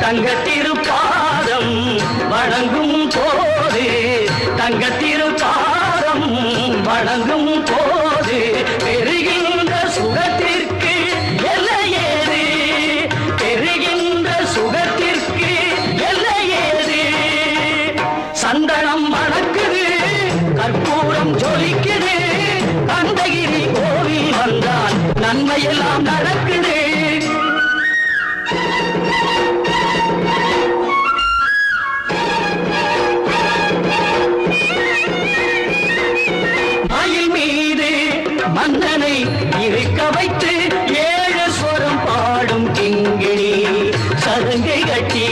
தங்கத்திருப்பாதம் வணங்கும் போது தங்கத்திருப்பாதம் வணங்கும் போது பெறுகின்ற சுகத்திற்கு எல்லையேது பெறுகின்ற சுகத்திற்கு எல்லையேது சந்தனம் மணக்குது கற்பூரம் ஜொலிக்குது கந்தகிரி கோவில் வந்தால் நன்மையெல்லாம் நடக்குது மயில் மீது மன்னனை இருக்க வைத்து 7 ஸ்வரம் பாடும் கிங்கிணி சருங்கை கட்டி